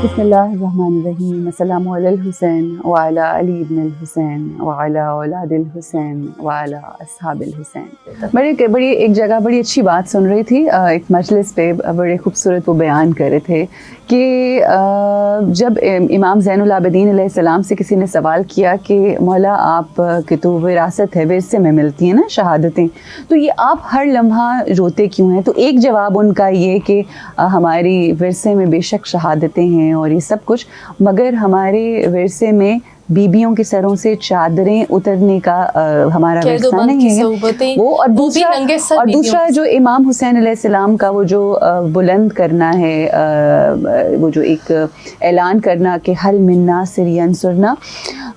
बिस्मिल्लाहिर्रहमानिर्रहीम अस्सलामु अलल हुसैन व अला अली इब्न अल हुसैन व अला औलादिल हुसैन व अला अस्हाबिल हुसैन। बड़ी एक जगह बड़ी अच्छी बात सुन रही थी, एक मजलिस पे बड़े खूबसूरत वो बयान कर रहे थे कि जब इमाम ज़ैनुल आबिदीन अलैहिस्सलाम से किसी ने सवाल किया कि मौला आप की तो विरासत है, विरसे में मिलती हैं ना शहादतें, तो ये आप हर लम्हा रोते क्यों हैं? तो एक जवाब उनका ये कि हमारी विरसे में बेशक शहादतें हैं और ये सब कुछ, मगर हमारे विरसे में बीबियों के सरों से चादरें उतरने का हमारा विरसा नहीं है वो। और दूसरा जो इमाम हुसैन अलैहिस्सलाम का वो जो बुलंद करना है, वो जो एक ऐलान करना कि हल मिन नासिर यंसुरना,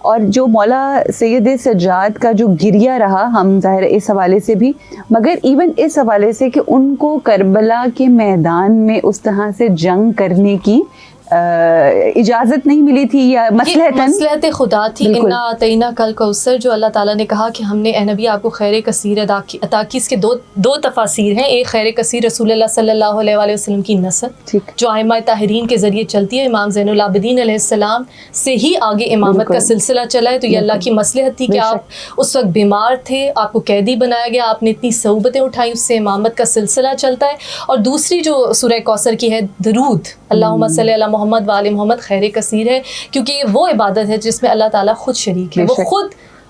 और जो मौला सैयद सज्जाद का जो गिरिया रहा, हम ज़ाहिर इस हवाले से भी, मगर इवन इस हवाले से कि उनको करबला के मैदान में उस तरह से जंग करने की इजाज़त नहीं मिली थी या मसलहत खुदा थी। इन्ना आतैना कल कौसर, जो अल्लाह ताला ने कहा कि हमने ए नबी आपको खैर कसीर अता की। इसके दो तफासीर हैं। एक खैर कसीर रसूलुल्लाह सल्लल्लाहु अलैहि वसल्लम की नस्ल जो आइमा ताहिरीन के ज़रिए चलती है, इमाम ज़ैनुल आबिदीन अलैहिस्सलाम से ही आगे इमामत का सिलसिला चला है। तो ये अल्लाह की मसलहत थी कि आप उस वक्त बीमार थे, आपको कैदी बनाया गया, आपने इतनी सऊबतें उठाई, उससे इमामत का सिलसिला चलता है। और दूसरी जो सूरह कौसर की है, दरूद अल्लाहुम्मा सल्ली अला मोहम्मद वाले मोहम्मद खैर कसीर है, क्योंकि ये वो इबादत है जिसमें अल्लाह ताला खुद शरीक है, वो खुद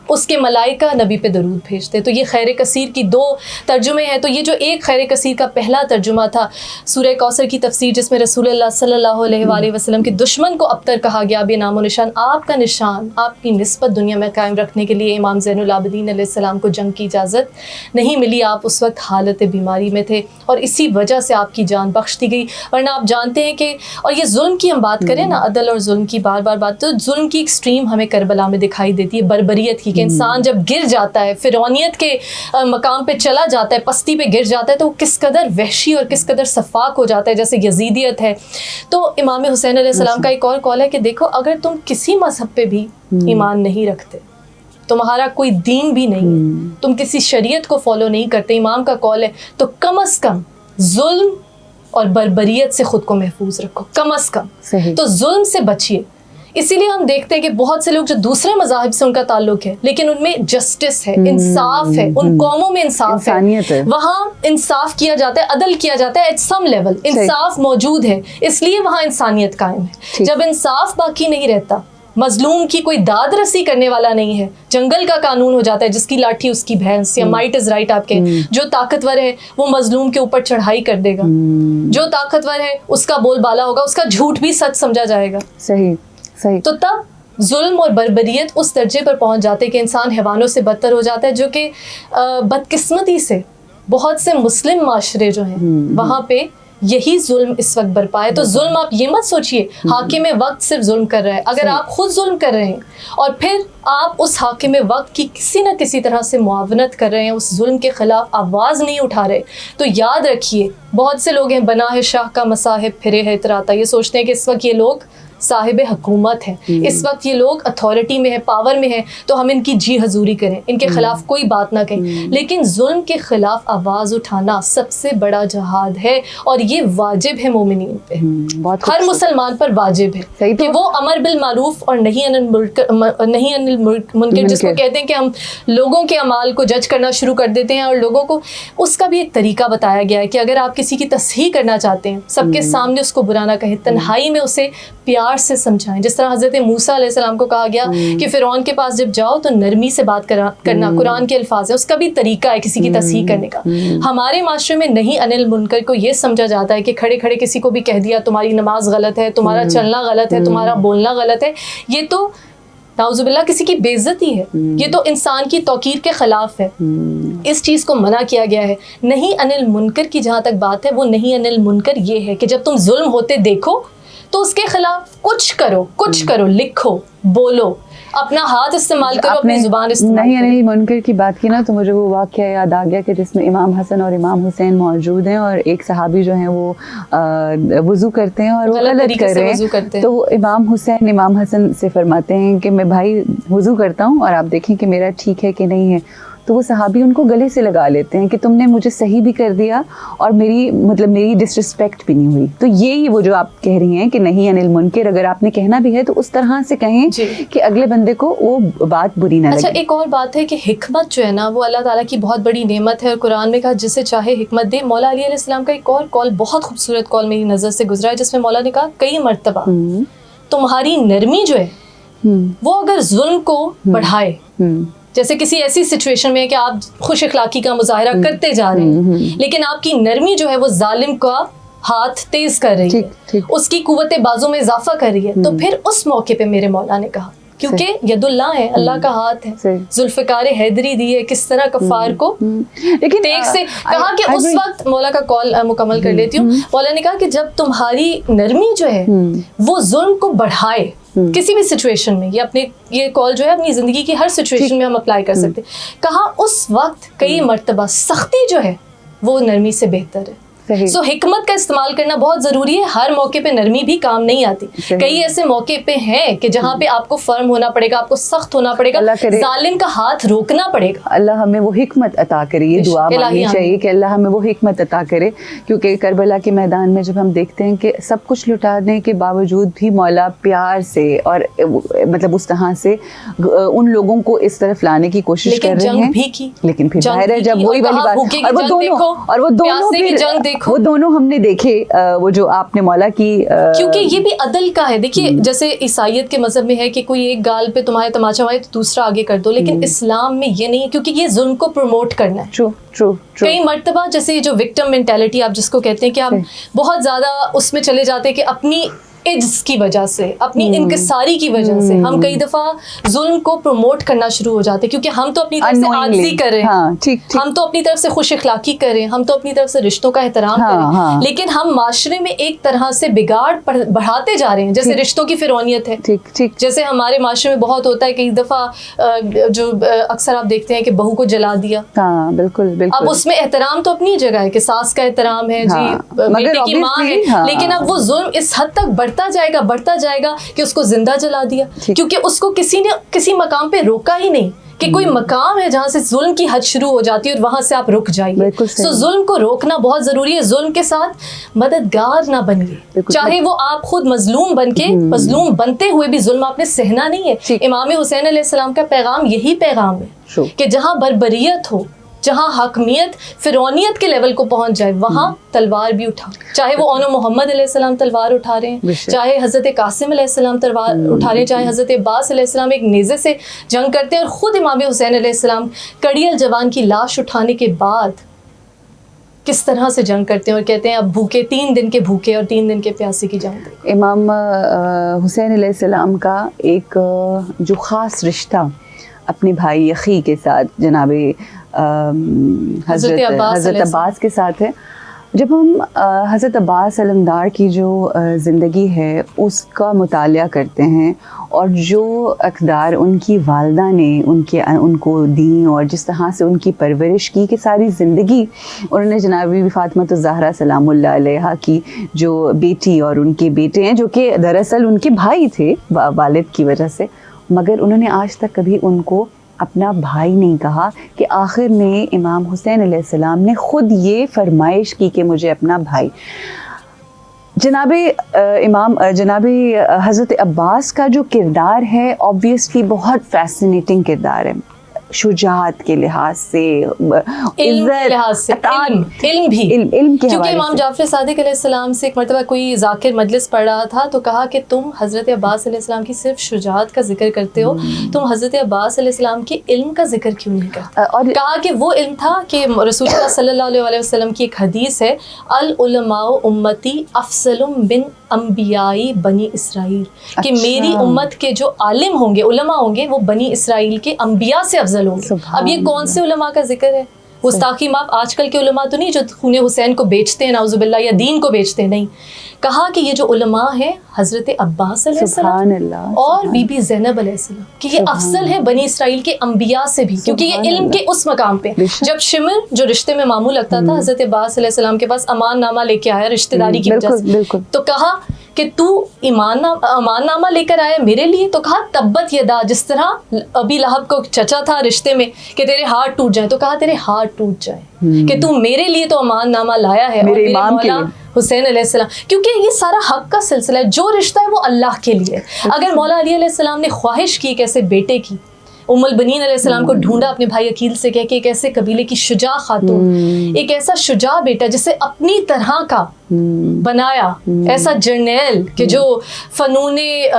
उसके मलाइका नबी पे दरूद भेजते। तो ये खैर कसीर की दो तर्जुमे हैं। तो ये जो एक खैर कसीर का पहला तर्जुमा था सूरह कौसर की तफसीर, जिसमें रसूलुल्लाह सल्लल्लाहु अलैहि वसल्लम के दुश्मन को अबतर कहा गया, बेनामो निशान आपका निशान, आपकी निस्बत दुनिया में कायम रखने के लिए इमाम ज़ैनुल आबिदीन अलैहिस्सलाम को जंग की इजाज़त नहीं मिली। आप उस वक्त हालत बीमारी में थे और इसी वजह से आपकी जान बख्श दी गई। वरना आप जानते हैं कि, और ये जुल्म की हम बात करें ना, अदल और जुल्म की बार बार बात, तो जुल्म की एक्सट्रीम हमें करबला में दिखाई देती है, बर्बरियत की। इंसान जब गिर जाता है, फिरौनियत के मकाम पे चला जाता है, पस्ती पे गिर जाता है, तो किस कदर वहशी और किस कदर सफाक हो जाता है, जैसे यजीदियत है। तो इमाम हुसैन अलैहिस्सलाम का एक और कौल है कि देखो, अगर तुम किसी मजहब पे भी ईमान नहीं रखते, तुम्हारा कोई दीन भी नहीं है, तुम किसी शरीयत को फॉलो नहीं करते, इमाम का कौल है, तो कम अज़ कम जुल्म और बर्बरियत से ख़ुद को महफूज रखो, कम अज़ कम। तो जुल्म से बचिए। इसीलिए हम देखते हैं कि बहुत से लोग जो दूसरे मज़ाहिब से उनका ताल्लुक है, लेकिन उनमें जस्टिस है, इंसाफ है, उन कौमों में इंसाफ है, वहाँ इंसाफ किया जाता है, अदल किया जाता है, एट सम लेवल इंसाफ मौजूद है, इसलिए वहाँ इंसानियत कायम है। जब इंसाफ बाकी नहीं रहता, मजलूम की कोई दाद रसी करने वाला नहीं है, जंगल का कानून हो जाता है, जिसकी लाठी उसकी भैंस, या माइट इज राइट आपके, जो ताकतवर है वो मजलूम के ऊपर चढ़ाई कर देगा, जो ताकतवर है उसका बोलबाला होगा, उसका झूठ भी सच समझा जाएगा। सही। तो तब जुल्म और बर्बरियत उस दर्जे पर पहुंच जाते हैं कि इंसान हैवानों से बदतर हो जाता है, जो कि बदकिस्मती से बहुत से मुस्लिम माशरे जो हैं वहाँ पे यही जुल्म इस वक्त बरपा है। तो जुल्म, आप ये मत सोचिए हाकिम वक्त सिर्फ जुल्म कर रहा है। अगर आप खुद जुल्म कर रहे हैं और फिर आप उस हाकिम वक्त की किसी न किसी तरह से मुआवनत कर रहे हैं, उस जुल्म के ख़िलाफ़ आवाज़ नहीं उठा रहे, तो याद रखिए, बहुत से लोग हैं बना है शाह का मसाहिब फिरे है इतराता, ये सोचते हैं कि इस वक्त ये लोग साहिब हुकूमत है, इस वक्त ये लोग अथॉरिटी में है, पावर में है, तो हम इनकी जी हजूरी करें, इनके खिलाफ कोई बात ना कहें। लेकिन जुल्म के खिलाफ आवाज़ उठाना सबसे बड़ा जहाद है, और ये वाजिब है मोमिनीन पे, हर मुसलमान पर वाजिब है कि वो अमर बिल मारूफ और नहीं अनिल मुनकर, जिसको कहते हैं कि हम लोगों के अमाल को जज करना शुरू कर देते हैं, और लोगों को उसका भी एक तरीका बताया गया है कि अगर आप किसी की तस्हीह करना चाहते हैं, सबके सामने उसको बुरा ना कहें, तन्हाई में उसे प्यार से समझाएं। जिस तरह हज़रत मूसा अलैहिस्सलाम को कहा गया कि फ़िरौन के पास जब जाओ तो नरमी से बात करना, कुरान के अल्फाज है, उसका भी तरीका है किसी की तस्हीह करने का। हमारे माशरे में नहीं अनिल मुनकर को ये समझा जाता है कि खड़े खड़े किसी को भी कह दिया तुम्हारी नमाज गलत है, तुम्हारा चलना गलत है, तुम्हारा बोलना गलत है, ये तो नाउज़ुबिल्लाह किसी की बेइज्जती है, ये तो इंसान की तौकीर के ख़िलाफ़ है। इस चीज़ को मना किया गया है। नहीं अनिल मुनकर की जहाँ तक बात है, वो नहीं अनिल मुनकर ये है कि जब तुम जुल्म होते देखो तो उसके खिलाफ कुछ करो, लिखो, बोलो। अपना हाथ इस्तेमाल करो, अपनी जुबान इस्तेमाल नहीं करो। अनिल मुनकर की बात की ना, तो मुझे वो वाक़या याद आ गया कि जिसमें इमाम हसन और इमाम हुसैन मौजूद हैं और एक सहाबी जो हैं वो वुज़ू करते हैं और वो गलत गलत तरीके कर से रहे वुज़ू करते हैं। हैं। तो इमाम हुसैन इमाम हसन से फरमाते हैं कि मैं भाई वुज़ू करता हूँ और आप देखें कि मेरा ठीक है कि नहीं है। तो वो सहाबी उनको गले से लगा लेते हैं कि तुमने मुझे सही भी कर दिया और मेरी डिसरिस्पेक्ट भी नहीं हुई। तो यही वो जो आप कह रही हैं कि नहीं अनिल मुनकर, अगर आपने कहना भी है तो उस तरह से कहें जी। कि अगले बंदे को वो बात बुरी ना अच्छा, लगे। एक और बात है कि हिकमत जो है ना वो अल्लाह ताला की बहुत बड़ी नेमत है, और कुरान में कहा जिसे चाहे हिकमत दे। मौला अली अलैहिस्सलाम का एक और कॉल, बहुत खूबसूरत कॉल मेरी नज़र से गुजरा है, जिसमें मौला ने कहा कई मर्तबा तुम्हारी नरमी जो है वो अगर जुल्म को बढ़ाए, जैसे किसी ऐसी सिचुएशन में है कि आप खुश अखलाकी का मुजाहरा करते जा रहे हैं, लेकिन आपकी नरमी जो है वो जालिम का हाथ तेज कर रही है, ठीक। उसकी कुव्वत बाजों में इजाफा कर रही है, तो फिर उस मौके पे मेरे मौला ने कहा, क्योंकि यदुल्लाह है, अल्लाह का हाथ है, जुल्फ़िकार हैदरी दी है किस तरह कफ़ार को लेकिन तेग से कहा कि उस वक्त मौला का कॉल मुकम्मल कर लेती हूँ। मौला ने कहा कि जब तुम्हारी नरमी जो है वो जुल्म को बढ़ाए किसी भी सिचुएशन में, ये कॉल जो है अपनी ज़िंदगी की हर सिचुएशन में हम अप्लाई कर सकते हैं। कहा उस वक्त कई मर्तबा सख्ती जो है वो नरमी से बेहतर है। सो हिकमत का इस्तेमाल करना बहुत ज़रूरी है। हर मौके पे नरमी भी काम नहीं आती। कई ऐसे मौके पे हैं कि जहाँ पे आपको फर्म होना पड़ेगा, आपको सख्त होना पड़ेगा, जालिम का हाथ रोकना पड़ेगा। अल्लाह हमें वो हिकमत अता करे, ये दुआ मांगनी चाहिए कि अल्लाह हमें वो हिकमत अता करे। क्योंकि करबला के मैदान में जब हम देखते हैं कि सब कुछ लुटाने के बावजूद भी मौला प्यार से और मतलब उस तरह से उन लोगों को इस तरफ लाने की कोशिश कर रहे हैं, लेकिन फिर जाहिर है जब वही वाली बात, और वो दोनों हमने देखे, वो जो आपने मौला की, क्योंकि ये भी अदल का है। देखिए जैसे ईसाइयत के मजहब में है कि कोई एक गाल पे तुम्हारे तमाचा मारे तो दूसरा आगे कर दो, लेकिन इस्लाम में ये नहीं है, क्योंकि ये जुल्म को प्रमोट करना है। ट्रू। कई मर्तबा जैसे जो विक्टिम मेंटालिटी आप जिसको कहते हैं कि हम बहुत ज्यादा उसमें चले जाते हैं कि अपनी इज्ज की वजह से, अपनी इनकिसारी की वजह से हम कई दफा जुल्म को प्रमोट करना शुरू हो जाते हैं, क्योंकि हम तो अपनी तरफ से आजिज़ी कर रहे हैं, हम तो अपनी तरफ से खुश अखलाकी कर रहे हैं, हम तो अपनी तरफ से रिश्तों का एहतराम कर रहे हैं, लेकिन हम माशरे में एक तरह से बिगाड़ बढ़ाते जा रहे हैं। जैसे रिश्तों की फिरौनियत है, जैसे हमारे माशरे में बहुत होता है, कई दफा जो अक्सर आप देखते हैं कि बहू को जला दिया। बिल्कुल। अब उसमें एहतराम तो अपनी जगह है कि सास का एहतराम है, जी बेटी की माँ है, लेकिन अब वो जुल्म इस हद तक बढ़ता जाएगा कि उसको जिंदा जला दिया, क्योंकि उसको किसी ने किसी मकाम पे रोका ही नहीं कि कोई मकाम है जहाँ से जुल्म की हद शुरू हो जाती है और वहां से आप रुक जाइए। तो जुल्म को रोकना बहुत जरूरी है। जुल्म के साथ मददगार ना बनिए, चाहे वो आप खुद मजलूम मजलूम बनते हुए भी जुल्म आपने सहना नहीं है। इमाम हुसैन अलैहिस्सलाम का पैगाम यही पैगाम है कि जहाँ बर्बरियत हो, जहाँ हकमियत फिरौनियत के लेवल को पहुंच जाए, वहाँ तलवार भी उठा। चाहे वो ओनो मोहम्मद अलैहिस्सलाम तलवार उठा रहे हैं, चाहे हज़रत कासिम अलैहिस्सलाम तलवार उठा रहे हैं, चाहे हज़रत अब्बास अलैहिस्सलाम एक नेज़े से जंग करते हैं, और ख़ुद इमाम हुसैन अलैहिस्सलाम कड़ियल जवान की लाश उठाने के बाद किस तरह से जंग करते हैं और कहते हैं अब भूखे 3 दिन के भूखे और 3 दिन के प्यासे की जंग। इमाम हुसैन अलैहिस्सलाम का एक जो ख़ास रिश्ता अपने भाई अखी के साथ, जनाबे हज़रत अब्बास के साथ है। जब हम हज़रत अब्बास अलमदार की जो ज़िंदगी है उसका मुतालिया करते हैं और जो अक़दार उनकी वालदा ने उनको दी और जिस तरह से उनकी परवरिश की कि सारी ज़िंदगी उन्होंने जनाब बीबी फ़ातिमा ज़हरा सलामुल्लाह अलैहा की जो बेटी और उनके बेटे हैं, जो कि दरअसल उनके भाई थे वालिद की वजह से, मगर उन्होंने आज तक कभी उनको अपना भाई नहीं कहा। कि आखिर में इमाम हुसैन अलैहिस्सलाम ने ख़ुद ये फरमाइश की कि मुझे अपना भाई, जनाबे हज़रत अब्बास का जो किरदार है ऑब्वियसली बहुत फैसिनेटिंग किरदार है, शुजाअत के लिहाज से, इल्म भी, क्योंकि इमाम जाफ़र सादिक अलैहिस्सलाम से एक मरतबा कोई ज़ाकिर मजलिस पढ़ रहा था तो कहा कि तुम हज़रत अब्बास अलैहिस्सलाम की सिर्फ शुजाअत का जिक्र करते हो, तुम हज़रत अब्बास अलैहिस्सलाम के इल्म का जिक्र क्यों नहीं करते? और कहा कि वो इल्म था कि रसूलुल्लाह सल्लल्लाहु अलैहि वसल्लम की एक हदीस है, अल उलमाउ उम्मती अफ़ज़लुम बिन अम्बियाई बनी इसराइल, कि मेरी उम्मत के जो आलिम होंगे, उलमा होंगे, वो बनी इसराइल के अम्बिया से अफजल होंगे। अब ये कौन से उलमा का जिक्र है? गुस्ताखी माफ आजकल के उलमा तो नहीं जो खून हुसैन को बेचते हैं नाउजुबिल्लाह या दीन को बेचते हैं, नहीं, कहा कि ये जो उलमा है हज़रत अब्बास अलैहिस्सलाम और बीबी ज़ैनब अलैहिस्सलाम कि ये अफजल है बनी इसराइल के अंबिया से भी, क्योंकि ये इल्म के उस मकाम पे जब शिमर जो रिश्ते में मामू लगता था हज़रत अब्बास अलैहिस्सलाम के पास अमाननामा लेके आया रिश्तेदारी की वजह से, तो कहा कि तू अमाननामा लेकर आया मेरे लिए, तो कहा तब्बत यदा, जिस तरह अबी लहब को चचा था रिश्ते में कि तेरे हाथ टूट जाए, तो कहा तेरे हाथ टूट जाए कि तू मेरे लिए तो अमाननामा लाया है और मेरे मौला हुसैन अलैहिस्सलाम, क्योंकि ये सारा हक का सिलसिला है, जो रिश्ता है वो अल्लाह के लिए। अगर मौला अली अलैहिस्सलाम ने ख्वाहिश की एक ऐसे बेटे की, उम्मुल बनीन अलैहिस्सलाम को ढूंढा अपने भाई अकील से कह के एक ऐसे कबीले की शुजा खातून, एक ऐसा शुजा बेटा जिसे अपनी तरह का बनाया, ऐसा जर्नैल कि जो फनूने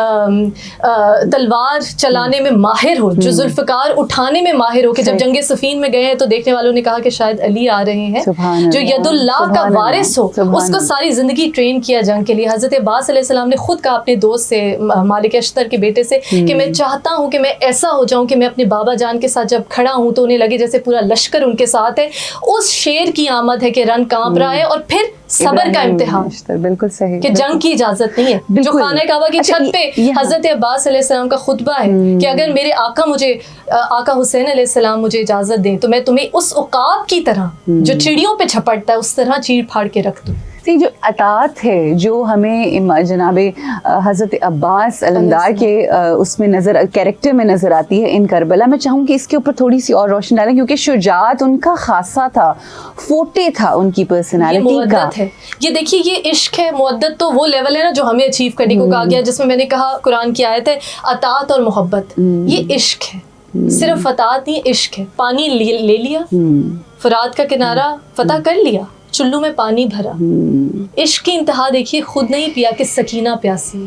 तलवार चलाने में माहिर हो, जो जुल्फ़कार उठाने में माहिर हो, कि जब जंगे सफ़ीन में गए हैं तो देखने वालों ने कहा कि शायद अली आ रहे हैं, जो यदुल्लाह का वारिस हो, उसको सारी ज़िंदगी ट्रेन किया जंग के लिए। हज़रत अब्बास अलैहिस्सलाम ने खुद कहा अपने दोस्त से, मालिक अश्तर के बेटे से, कि मैं चाहता हूँ कि मैं ऐसा हो जाऊँ कि मैं अपने बाबा जान के साथ जब खड़ा हूँ तो उन्हें लगे जैसे पूरा लश्कर उनके साथ है। उस शेर की आमद है कि रन कांप रहा है, और फिर सबर का इम्तिहान, बिल्कुल सही, कि जंग की इजाजत नहीं है। जो खाना काबा की छत पे हजरत अब्बास अलैहिस्सलाम का खुतबा है कि अगर मेरे आका हुसैन अलैहिस्सलाम मुझे इजाजत दें तो मैं तुम्हें उस उकाब की तरह जो चिड़ियों पे झपटता है उस तरह चीर फाड़ के रख दूं। जो अतात है जो हमें जनाबे हज़रत अब्बास अलमदार के उसमें कैरेक्टर में नज़र आती है इन करबला, मैं चाहूँगी इसके ऊपर थोड़ी सी और रोशनी डालें, क्योंकि शुजात उनका खासा था, फोटे था उनकी पर्सनालिटी का। है ये देखिए, ये इश्क है, मुअद्दत तो वो लेवल है ना जो हमें अचीव करने को कहा गया, जिसमें मैंने कहा कुरान की आयत है अतात और मोहब्बत, ये इश्क है, सिर्फ अतात नहीं, इश्क है। पानी ले लिया, फुरात का किनारा फतह कर लिया, चुल्लू में पानी भरा, इश्क की इंतहा देखिए, खुद नहीं पिया कि सकीना प्यासी,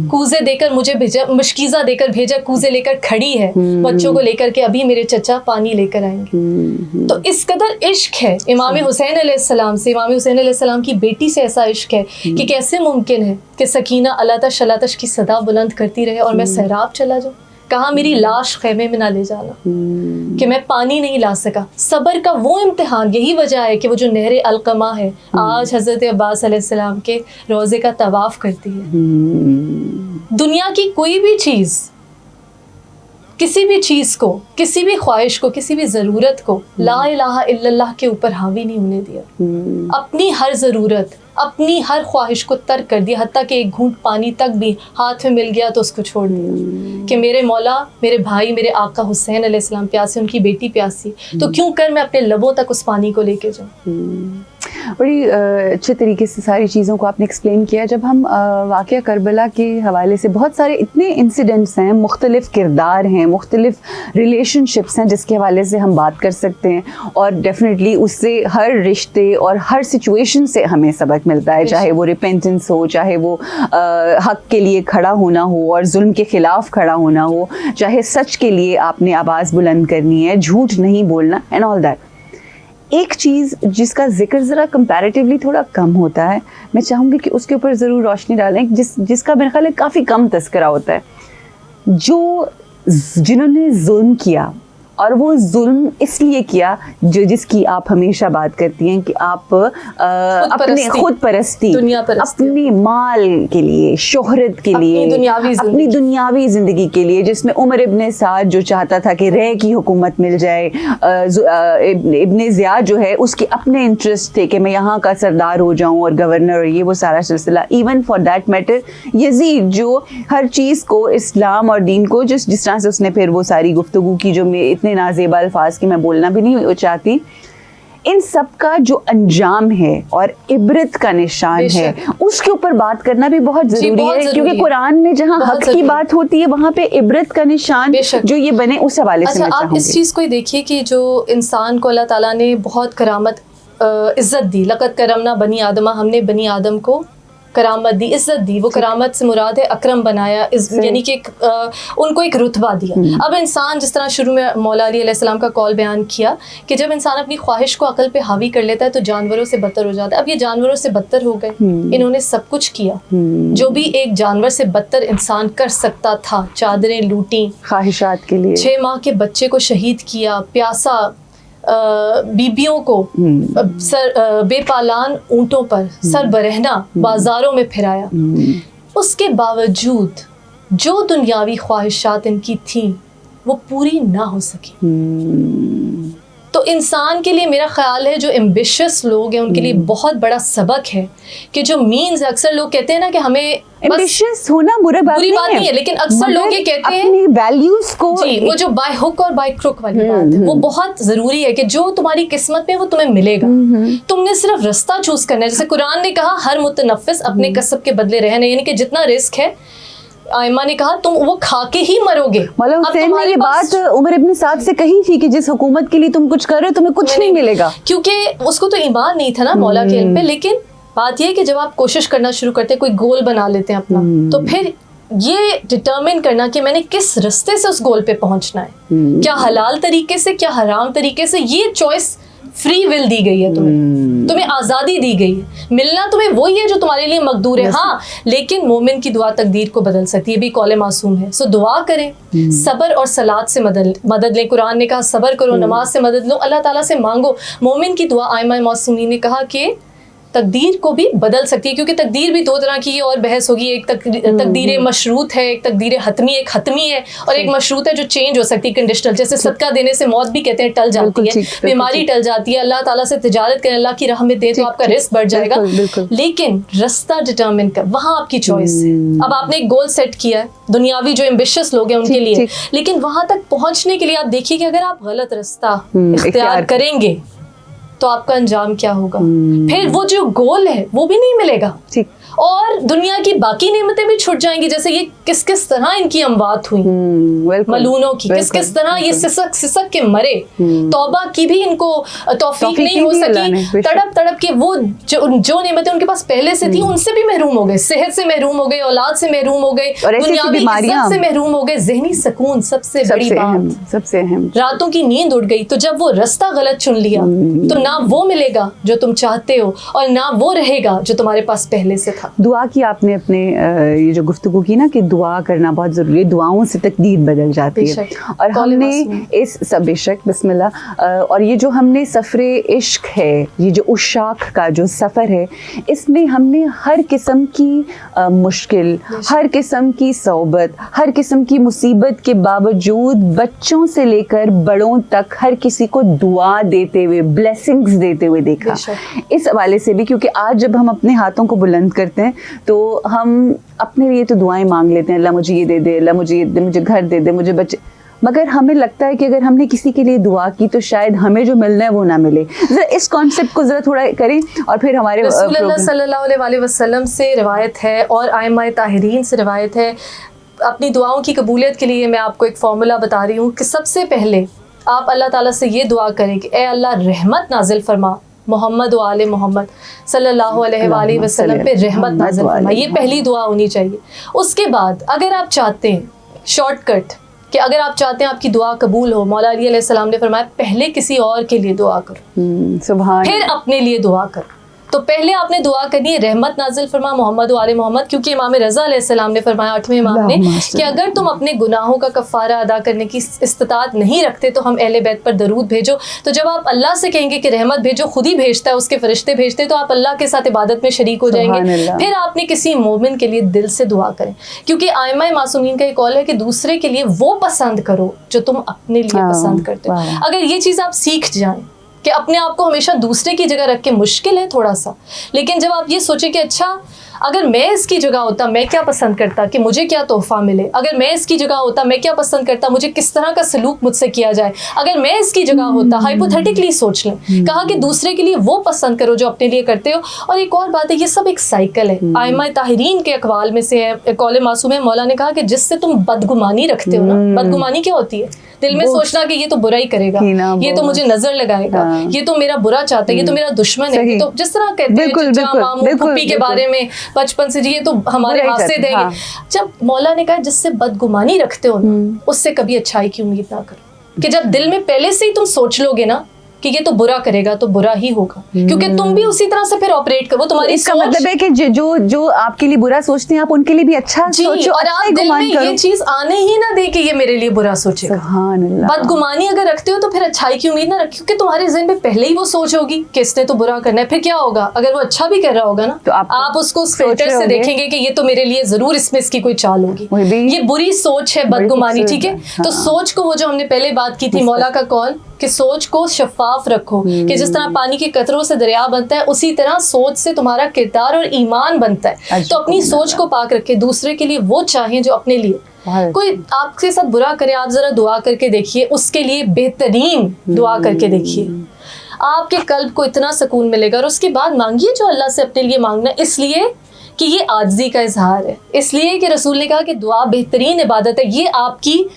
कूजे देकर मुझे भेजा, मुश्कीज़ा देकर भेजा, कूजे लेकर खड़ी है बच्चों को लेकर के अभी मेरे चचा पानी लेकर आएंगे। तो इस कदर इश्क है इमाम हुसैन अलैहिस्सलाम से, इमाम हुसैन अलैहिस्सलाम की बेटी से ऐसा इश्क है कि कैसे मुमकिन है कि सकीना अलातश अलातश की सदा बुलंद करती रहे और मैं सहराब चला जाऊँ। कहा मेरी लाश खेमे में ना ले जाना, कि मैं पानी नहीं ला सका। सबर का वो इम्तिहान, यही वजह है कि वो जो नहर अलकमा है आज हज़रत अब्बास अलैहिस्सलाम के रोज़े का तवाफ़ करती है। दुनिया की कोई भी चीज़, किसी भी चीज़ को, किसी भी ख्वाहिश को, किसी भी ज़रूरत को ला इलाहा इल्लल्लाह के ऊपर हावी नहीं होने दिया। अपनी हर ज़रूरत, अपनी हर ख्वाहिश को तर्क कर दिया, हत्ता कि एक घूंट पानी तक भी हाथ में मिल गया तो उसको छोड़ दिया कि मेरे मौला, मेरे भाई, मेरे आका हुसैन अलैहिस्सलाम प्यासे, उनकी बेटी प्यासी, तो क्यों कर मैं अपने लबों तक उस पानी को लेके जाऊँ। बड़ी अच्छे तरीके से सारी चीज़ों को आपने एक्सप्लेन किया। जब हम वाक़या करबला के हवाले से, बहुत सारे इतने इंसिडेंट्स हैं, मुख्तलिफ़ किरदार हैं, मुख्तलिफ़ रिलेशनशिप्स हैं जिसके हवाले से हम बात कर सकते हैं, और डेफिनेटली उससे हर रिश्ते और हर सिचुएशन से हमें सबक मिलता है, चाहे वो रिपेंटेंस हो, चाहे वो हक के लिए खड़ा होना हो और जुल्म के ख़िलाफ़ खड़ा होना हो, चाहे सच के लिए आपने आवाज़ बुलंद करनी है, झूठ नहीं बोलना, एंड ऑल दैट। एक चीज़ जिसका जिक्र ज़रा कंपैरेटिवली थोड़ा कम होता है, मैं चाहूँगी कि उसके ऊपर ज़रूर रोशनी डालें, जिसका मेरे ख्याल है काफ़ी कम तज़किरा होता है, जिन्होंने जुल्म किया, और वो जुल्म इसलिए किया जिसकी आप हमेशा बात करती हैं कि आप अपने खुद परस्ती, अपने माल के लिए, शोहरत के लिए, अपनी दुनियावी ज़िंदगी के लिए, जिसमें उमर इब्ने साद जो चाहता था कि रे की हुकूमत मिल जाए, इब्ने ज़ियाद जो है उसके अपने इंटरेस्ट थे कि मैं यहाँ का सरदार हो जाऊँ और गवर्नर, और ये वो सारा सिलसिला। Even for that matter Yazid जो हर चीज़ को, इस्लाम और दीन को, जिस तरह से उसने फिर वो सारी गुफ्तगू की जो मैं इतने नाज़ेबा अल्फाज की मैं बोलना भी नहीं चाहती, इन सब का जो अंजाम है और इबरत का निशान है, उसके ऊपर बात करना भी बहुत ज़रूरी है, क्योंकि कुरान में जहाँ हक की बात होती है वहाँ पे इबरत का निशान जो ये बने, उस हवाले से मैं चाहूँगी। आप इस चीज़ को ही देखिए कि जो इंसान को अल्लाह ताला ने बहुत करामत, इज़्ज़त दी, लक़द करमना बनी आदमा, हमने बनी आदम को करामत दी, इज़्ज़त दी। वो करामत से मुराद है अकरम बनाया, यानी कि उनको एक रुतबा दिया। अब इंसान, जिस तरह शुरू में मौला अली अलैहिस्सलाम का कॉल बयान किया कि जब इंसान अपनी ख्वाहिश को अकल पे हावी कर लेता है तो जानवरों से बदतर हो जाता है। अब ये जानवरों से बदतर हो गए, इन्होंने सब कुछ किया जो भी एक जानवर से बदतर इंसान कर सकता था। चादरें लूटी ख्वाहिशात के लिए, 6 माह के बच्चे को शहीद किया, प्यासा बीबियों को बेपालान ऊंटों पर सर बरहना बाजारों में फिराया, उसके बावजूद जो दुनियावी ख्वाहिशात इनकी थी वो पूरी ना हो सकी। तो इंसान के लिए मेरा ख्याल है जो एम्बिशियस लोग हैं उनके लिए बहुत बड़ा सबक है कि जो मीन्स, अक्सर लोग कहते हैं ना कि हमें एम्बिशियस होना बुरी बात नहीं है, लेकिन अक्सर लोग ये कहते हैं अपनी वैल्यूज को, जी, वो जो बाय हुक और बाय क्रुक वाली बात है, वो बहुत जरूरी है कि जो तुम्हारी किस्मत में वो तुम्हें मिलेगा, तुमने सिर्फ रास्ता चूज करना है। जैसे कुरान ने कहा हर मुतनफ्फिस अपने कसब के बदले रहना, यानी कि जितना रिस्क है, आयमा ने कहा तुम वो खा के ही मरोगे। मौला हुसैन ने ये बात उमर इब्न साद से कही थी कि जिस हुकूमत के लिए तुम कुछ कर रहे हो तुम्हें कुछ नहीं मिलेगा, क्योंकि उसको तो ईमान नहीं था ना मौला के इल्म पे। लेकिन बात ये है कि जब आप कोशिश करना शुरू करते हैं, कोई गोल बना लेते हैं अपना, तो फिर ये डिटरमिन करना कि मैंने किस रास्ते से उस गोल पे पहुंचना है, क्या हलाल तरीके से, क्या हराम तरीके से, ये चॉइस फ्री विल दी गई है तुम्हें आज़ादी दी गई है। मिलना तुम्हें वही है जो तुम्हारे लिए मकदूर है। हाँ, लेकिन मोमिन की दुआ तकदीर को बदल सकती है, भी कौले मासूम है। सो दुआ करें, सबर और सलात से मदद लें। कुरान ने कहा सबर करो, नमाज से मदद लो, अल्लाह ताला से मांगो। मोमिन की दुआ, आयमा मासूमी ने कहा कि तकदीर को भी बदल सकती है, क्योंकि तकदीर भी दो तरह की है और बहस होगी। एक तकदीर मशरूत है, एक तकदीर हतमी, एक हतमी है और एक मशरूत है जो चेंज हो सकती है, कंडीशनल। जैसे सदका देने से मौत भी कहते हैं टल जाती है, बीमारी टल जाती है। अल्लाह ताला से तिजारत करें, अल्लाह की राह में दे तो आपका रिस्क बढ़ जाएगा। लेकिन रास्ता डिटरमिन कर, वहाँ आपकी चॉइस है। अब आपने एक गोल सेट किया है, दुनियावी जो एम्बिशियस लोग हैं उनके लिए, लेकिन वहाँ तक पहुँचने के लिए आप देखिए कि अगर आप गलत रास्ता इख्तियार करेंगे तो आपका अंजाम क्या होगा। फिर वो जो गोल है वो भी नहीं मिलेगा, और दुनिया की बाकी नेमतें भी छूट जाएंगी। जैसे ये किस किस तरह इनकी अमवात हुई मलूनों की, किस किस तरह ये सिसक के मरे, तौबा की भी इनको तौफीक नहीं हो सकी। तड़प तड़प के वो जो नेमतें उनके पास पहले से थी उनसे भी महरूम हो गए, सेहत से महरूम हो गए, औलाद से महरूम हो गए, दुनियावी इज्जत से महरूम हो गए, ज़हनी सुकून सबसे बड़ी बात, सबसे अहम, रातों की नींद उड़ गई। तो जब वो रास्ता गलत चुन लिया तो ना वो मिलेगा जो तुम चाहते हो और ना वो रहेगा जो तुम्हारे पास पहले से था। दुआ की आपने अपने ये जो गुफ्तगू की ना कि दुआ करना बहुत ज़रूरी है, दुआओं से तकदीर बदल जाती है। और हमने इस सब बेशक बिस्मिल्लाह, और ये जो हमने सफ़रे इश्क है, ये जो उशाक का जो सफ़र है, इसमें हमने हर किस्म की मुश्किल, हर किस्म की सोबत, हर किस्म की मुसीबत के बावजूद बच्चों से लेकर बड़ों तक हर किसी को दुआ देते हुए, ब्लेसिंग्स देते हुए देखा। इस हवाले से भी, क्योंकि आज जब हम अपने हाथों को बुलंद करते हैं तो हम अपने लिए तो दुआएं मांग लेते हैं, अल्लाह मुझे ये दे दे, अल्लाह मुझे ये दे, मुझे घर दे दे, मुझे बच्चे, मगर हमें लगता है कि अगर हमने किसी के लिए दुआ की तो शायद हमें जो मिलना है वो ना मिले। जरा इस कॉन्सेप्ट को जरा थोड़ा करें और फिर हमारे रसूलुल्लाह सल्लल्लाहु अलैहि वसल्लम से रिवायत है और आइम्मा ताहिरीन से रिवायत है। अपनी दुआओं की कबूलियत के लिए मैं आपको एक फार्मूला बता रही हूँ कि सबसे पहले आप अल्लाह ताला से ये दुआ करें कि ए अल्लाह रहमत नाजिल फरमा मोहम्मद व आले मोहम्मद सल्लल्लाहु अलैहि वसल्लम पे रहमत नाज़िल फरमा। ये पहली दुआ होनी चाहिए। उसके बाद अगर आप चाहते हैं शॉर्टकट कि अगर आप चाहते हैं आपकी दुआ कबूल हो, मौला अली अलैहिस्सलाम ने फरमाया पहले किसी और के लिए दुआ करो, सुभान, फिर अपने लिए दुआ करो। तो पहले आपने दुआ करनी है रहमत नाजिल फरमा मोहम्मद व आले मोहम्मद, क्योंकि इमाम रज़ा अलैहिस्सलाम ने फरमाया 8वें इमाम ने कि अगर तुम अपने गुनाहों का कफ़ारा अदा करने की इस्तिताअत नहीं रखते तो हम अहले बैत पर दरूद भेजो। तो जब आप अल्लाह से कहेंगे कि रहमत भेजो, खुद ही भेजता है, उसके फरिश्ते भेजते हैं, तो आप अल्लाह के साथ इबादत में शरीक हो जाएंगे। फिर आपने किसी मोमिन के लिए दिल से दुआ करें, क्योंकि आइमा मासूमीन का एक कौल है कि दूसरे के लिए वो पसंद करो जो तुम अपने लिए पसंद करते हो। अगर ये चीज़ आप सीख जाएं कि अपने आप को हमेशा दूसरे की जगह रख के, मुश्किल है थोड़ा सा, लेकिन जब आप ये सोचें कि अच्छा अगर मैं इसकी जगह होता मैं क्या पसंद करता कि मुझे क्या तोहफा मिले, अगर मैं इसकी जगह होता मैं क्या पसंद करता मुझे किस तरह का सलूक मुझसे किया जाए, अगर मैं इसकी जगह होता, हाइपोथेटिकली सोच लें, कहा कि दूसरे के लिए वो पसंद करो जो अपने लिए करते हो। और एक और बात है, ये सब एक साइकिल है। आइमा ताहिरीन के अकवाल में से है, कौले मासूम है, मौला ने कहा कि जिससे तुम बदगुमानी रखते हो ना, बदगुमानी क्या होती है? दिल में सोचना कि ये तो बुरा ही करेगा, ये तो मुझे नजर लगाएगा, ये तो मेरा बुरा चाहता है, ये तो मेरा दुश्मन है। तो जिस तरह कहते हैं चचा मामू फूफी के बारे में बचपन से, जी ये तो हमारे हासिद है। जब मौला ने कहा जिससे बदगुमानी रखते हो ना, उससे कभी अच्छाई की उम्मीद ना करो, कि जब दिल में पहले से ही तुम सोच लोगे ना कि ये तो बुरा करेगा तो बुरा ही होगा, क्योंकि तुम भी उसी तरह से फिर ऑपरेट करो, तुम्हारी इसका सोच। मतलब है कि जो आपके लिए बुरा सोचते हैं आप उनके लिए भी अच्छा जी, सोचो, और अच्छा आप ही दिल गुमान में करो। ये चीज आने ही ना दे कि ये मेरे लिए बुरा सोचेगा। सुभान अल्लाह। बदगुमानी अगर रखते हो तो फिर अच्छाई की उम्मीद ना रखो, क्योंकि तुम्हारे ज़हन में पहले ही वो सोच होगी कि इसने तो बुरा करना है। फिर क्या होगा, अगर वो अच्छा भी कर रहा होगा ना तो आप उसको उस सोच फिल्टर रहे से होंगे। देखेंगे कि ये तो मेरे लिए जरूर इसमें इसकी कोई चाल होगी, वही भी ये बुरी सोच है, बड़ी बदगुमानी। खूबसूरत ठीक है, है, तो हाँ। सोच को, वो जो हमने पहले बात की थी मौला का कौल, कि सोच को शफाफ रखो, कि जिस तरह पानी के कतरों से दरिया बनता है उसी तरह सोच से तुम्हारा किरदार और ईमान बनता है। तो अपनी सोच को पाक रखे, दूसरे के लिए वो चाहें जो अपने लिए। कोई आपके साथ बुरा करे, आप जरा दुआ करके देखिए, उसके लिए बेहतरीन दुआ करके देखिए, आपके कल्ब को इतना सुकून मिलेगा। और उसके बाद मांगिए जो अल्लाह से अपने लिए मांगना, इसलिए कि ये आजिज़ी का इजहार है, इसलिए कि रसूल ने कहा कि दुआ बेहतरीन इबादत है, ये आपकी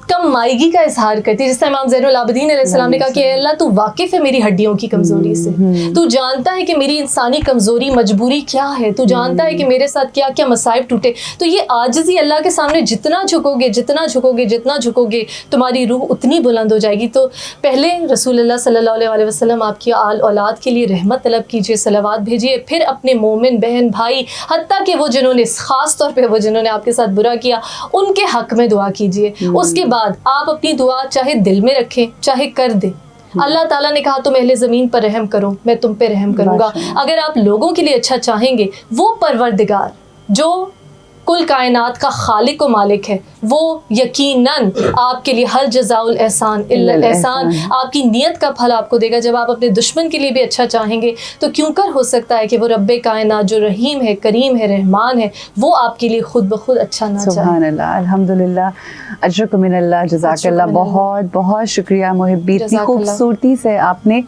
कम मायगी का इजहार करती है। जिस तरह इमाम ज़ैनुल आबिदीन अलैहिस्सलाम ने कहा कि अल्लाह तू वाकिफ़ है मेरी हड्डियों की कमज़ोरी से, तू जानता है कि मेरी इंसानी कमज़ोरी मजबूरी क्या है, तू जानता है कि मेरे साथ क्या क्या मसाइब टूटे। तो ये आजिज़ी अल्लाह के सामने जितना झुकोगे जितना झुकोगे जितना झुकोगे, तुम्हारी रूह उतनी बुलंद हो जाएगी। तो पहले रसूलुल्लाह सल्लल्लाहु अलैहि वसल्लम आपकी आल औलाद के लिए रहमत तलब कीजिए, सलावात भेजिए, फिर अपने मोमिन बहन भाई, हत्ता कि वो जिन्होंने, ख़ास तौर पे वो जिन्होंने आपके साथ बुरा किया, उनके हक़ में दुआ कीजिए। उसके बाद आप अपनी दुआ चाहे दिल में रखें चाहे कर दें। अल्लाह ताला ने कहा तुम अहले ज़मीन पर रहम करो, मैं तुम पे रहम करूँगा। अगर आप लोगों के लिए अच्छा चाहेंगे, वो परवरदिगार जो कुल कायनात का खालिक व मालिक है, वो यकीनन आपके लिए हर जज़ाउल एहसान इल्लल एहसान, आपकी नीयत का फल आपको देगा। जब आप अपने दुश्मन के लिए भी अच्छा चाहेंगे तो क्यों कर हो सकता है कि वो रब्बे कायनात जो रहीम है, करीम है, रहमान है, वो आपके लिए खुद ब खुद अच्छा ना चाहे। सुभान अल्लाह, अल्हम्दुलिल्लाह, अजरकुम मिनल्लाह, जज़ाकल्लाह। बहुत बहुत शुक्रिया मुहिब्बी, इतनी खूबसूरती से आपने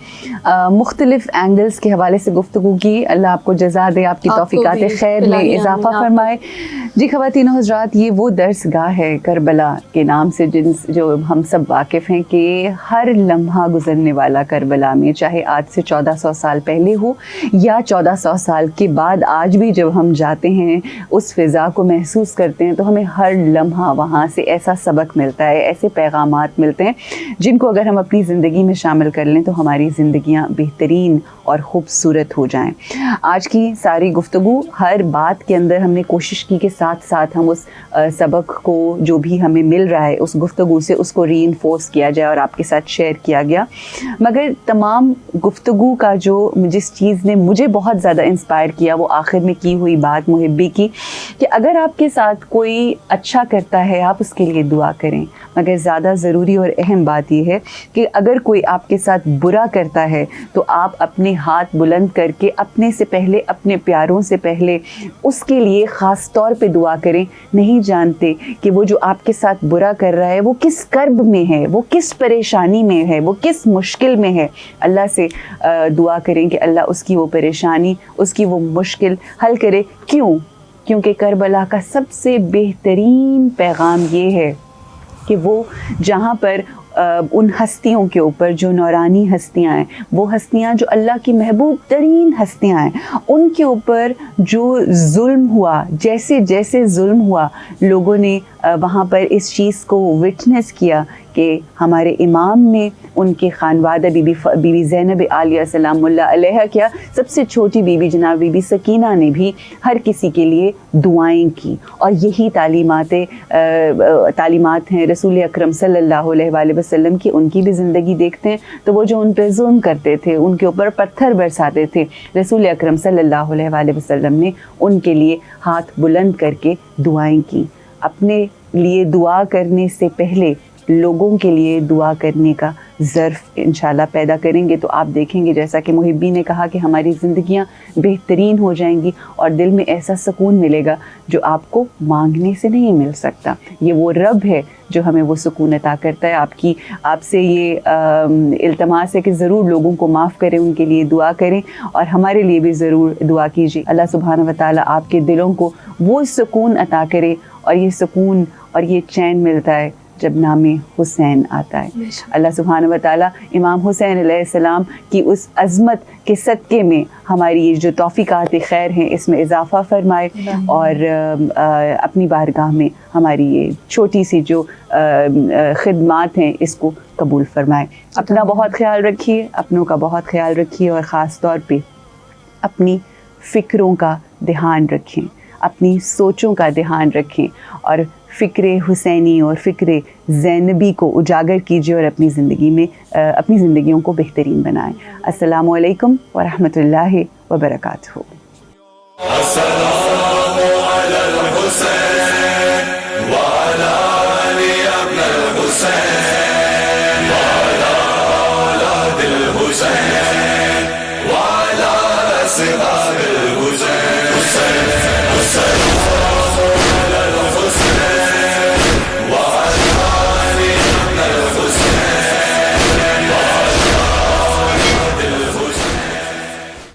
मुख्तलिफ एंगल्स के हवाले से गुफ्तगू की। अल्लाह आपको जज़ा दे, आपकी तौफीकात खैर में इजाफा फरमाए। जी ख़वातीन और हज़रात, ये वो दर्सगाह है करबला के नाम से जो हम सब वाकिफ़ हैं कि हर लम्हा गुज़रने वाला करबला में, चाहे आज से 1400 साल पहले हो या 1400 साल के बाद, आज भी जब हम जाते हैं उस फ़िज़ा को महसूस करते हैं तो हमें हर लम्हा वहाँ से ऐसा सबक मिलता है, ऐसे पैगामात मिलते हैं जिनको अगर हम अपनी ज़िंदगी में शामिल कर लें तो हमारी ज़िंदगियाँ बेहतरीन और ख़ूबसूरत हो जाएं। आज की सारी गुफ्तगू, हर बात के अंदर हमने कोशिश की कि साथ साथ हम उस सबक को जो भी हमें मिल रहा है उस गुफ्तगू से उसको रीइंफोर्स किया जाए और आपके साथ शेयर किया गया। मगर तमाम गुफ्तगू का जो जिस चीज़ ने मुझे बहुत ज़्यादा इंस्पायर किया वो आखिर में की हुई बात मुहिब्बी की, कि अगर आपके साथ कोई अच्छा करता है आप उसके लिए दुआ करें, मगर ज़्यादा ज़रूरी और अहम बात यह है कि अगर कोई आपके साथ बुरा करता है तो आप अपने हाथ बुलंद करके अपने से पहले, अपने प्यारों से पहले उसके लिए ख़ास तौर पे दुआ करें। नहीं जानते कि वो जो आपके साथ बुरा कर रहा है वो किस कर्ब में है, वो किस परेशानी में है, वो किस मुश्किल में है। अल्लाह से दुआ करें कि अल्लाह उसकी वो परेशानी, उसकी वो मुश्किल हल करे। क्यों? क्योंकि करबला का सबसे बेहतरीन पैगाम ये है कि वो जहाँ पर उन हस्तियों के ऊपर जो नौरानी हस्तियाँ हैं, वो हस्तियाँ जो अल्लाह की महबूब तरीन हस्तियाँ हैं, उनके ऊपर जो जुल्म हुआ, जैसे जैसे जुल्म हुआ, लोगों ने वहाँ पर इस चीज़ को विटनेस किया कि हमारे इमाम ने उनके खानवादा बीबी ज़ैनब आलिया सलामुल्लाह अलैहा, क्या सबसे छोटी बीबी जनाब बीबी सकीना ने भी हर किसी के लिए दुआएं की। और यही तालीमात हैं रसूल अकरम सल्लल्लाहु अलैहि वसल्लम की। उनकी भी ज़िंदगी देखते हैं तो वो जो उन पर जुल्म करते थे, उनके ऊपर पत्थर बरसाते थे, रसूल अकरम सल्लल्लाहु अलैहि वसल्लम ने उनके लिए हाथ बुलंद करके दुआएं की। अपने लिए दुआ करने से पहले लोगों के लिए दुआ करने का ज़र्फ़ इंशाल्लाह पैदा करेंगे तो आप देखेंगे, जैसा कि मुहिब्बी ने कहा, कि हमारी ज़िंदगियां बेहतरीन हो जाएंगी और दिल में ऐसा सुकून मिलेगा जो आपको मांगने से नहीं मिल सकता। ये वो रब है जो हमें वो सुकून अता करता है। आपसे ये इल्तमास है कि ज़रूर लोगों को माफ़ करें, उनके लिए दुआ करें और हमारे लिए भी ज़रूर दुआ कीजिए। अल्लाह सुब्हानहू व तआला आपके दिलों को वो सुकून अता करे और ये सुकून और ये चैन मिलता है जब नाम हुसैन आता है। अल्लाह सुब्हानहू व तआला इमाम हुसैन अलैहिस्सलाम की उस अज़मत के सदक़े में हमारी ये जो तौफ़ीक़ात खैर हैं इसमें इजाफ़ा फरमाए और अपनी बारगाह में हमारी ये छोटी सी जो खिदमात हैं इसको कबूल फरमाए। अपना बहुत ख्याल रखिए, अपनों का बहुत ख्याल रखिए और ख़ास तौर पे अपनी फ़िक्रों का ध्यान रखें, अपनी सोचों का ध्यान रखें और फ़िक्र हुसैनी और फ़िक्र ज़ैनबी को उजागर कीजिए और अपनी ज़िंदगी में अपनी ज़िंदगियों को बेहतरीन बनाएं। अस्सलामु अलैकुम व रहमतुल्लाहि व बरकातहू। Husayn,